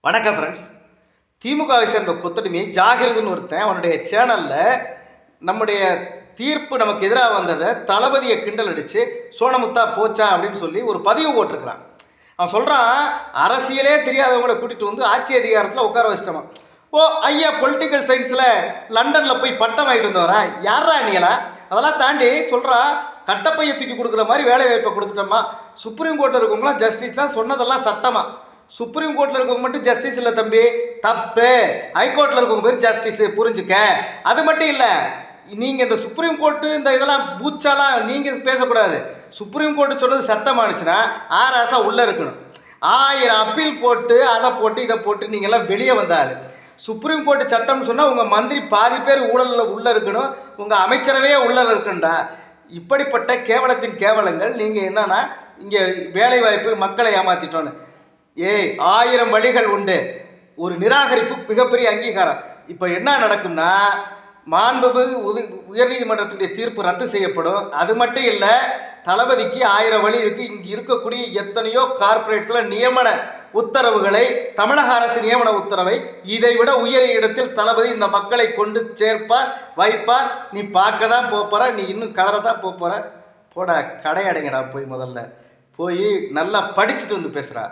வணக்கம் ஃப்ரெண்ட்ஸ். திமுகவை சேர்ந்த கொத்தடிமை ஜாகிரதுன்னு ஒருத்தன் அவனுடைய சேனலில் நம்முடைய தீர்ப்பு நமக்கு எதிராக வந்ததை தளபதியை கிண்டல் அடித்து சோனமுத்தா போச்சா அப்படின்னு சொல்லி ஒரு பதிவு போட்டிருக்கிறான். அவன் சொல்கிறான், அரசியலே தெரியாதவங்களை கூட்டிகிட்டு வந்து ஆட்சி அதிகாரத்தில் உட்கார வச்சிட்டோம். ஓ ஐயா, பொலிட்டிக்கல் சயின்ஸில் லண்டனில் போய் பட்டம் ஆகிட்டு வந்தவரா யாரா நீங்களா? அதெல்லாம் தாண்டி சொல்கிறான், கட்டப்பையை தூக்கி கொடுக்குற மாதிரி வேலை வாய்ப்பை கொடுத்துட்டோமா? சுப்ரீம் கோர்ட்டில் இருக்கவங்களாம் ஜஸ்டிஸாக சொன்னதெல்லாம் சட்டமா? சுப்ரீம் கோர்ட்டில் இருக்கவங்க மட்டும் ஜஸ்டிஸ் இல்லை தம்பி, தப்பு. ஹைகோர்ட்டில் இருக்கவங்க பேர் ஜஸ்டிஸு, புரிஞ்சுக்க. அது மட்டும் இல்லை, நீங்கள் இந்த சுப்ரீம் கோர்ட்டு இந்த இதெல்லாம் பூச்சாலாம் நீங்கள் பேசக்கூடாது. சுப்ரீம் கோர்ட்டு சொன்னது சட்டமானுச்சுன்னா ஆராசா உள்ளே இருக்கணும். 1000 அப்பீல் போட்டு அதை போட்டு இதை போட்டு நீங்கள்லாம் வெளியே வந்தால் சுப்ரீம் கோர்ட்டு சட்டம்னு சொன்னால் உங்கள் மந்திரி பாதி பேர் ஊழலில் உள்ளே இருக்கணும், உங்கள் அமைச்சரவே உள்ளே இருக்குண்டா. இப்படிப்பட்ட கேவலத்தின் கேவலங்கள் நீங்கள் என்னன்னா இங்கே வேலைவாய்ப்பு மக்களை ஏமாற்றிட்டோன்னு. 1000 வழிகள் உண்டு. ஒரு நிராகரிப்பு மிகப்பெரிய அங்கீகாரம். இப்போ என்ன நடக்கும்னா, மாண்புமிகு உயர்நீதிமன்றத்துடைய தீர்ப்பு ரத்து செய்யப்படும். அது மட்டும் இல்லை, தளபதிக்கு 1000 வழி இருக்குது. இங்கே இருக்கக்கூடிய எத்தனையோ கார்பரேட்ஸில் நியமன உத்தரவுகளை, தமிழக அரசு நியமன உத்தரவை இதை விட உயரிய இடத்தில் தளபதி இந்த மக்களை கொண்டு சேர்ப்பார், வைப்பார். நீ பார்க்க தான் போகிற, நீ இன்னும் கதற தான் போகிற. போட கடையடைங்கடா, போய் முதல்ல போய் நல்லா படிச்சுட்டு வந்து பேசுகிறா.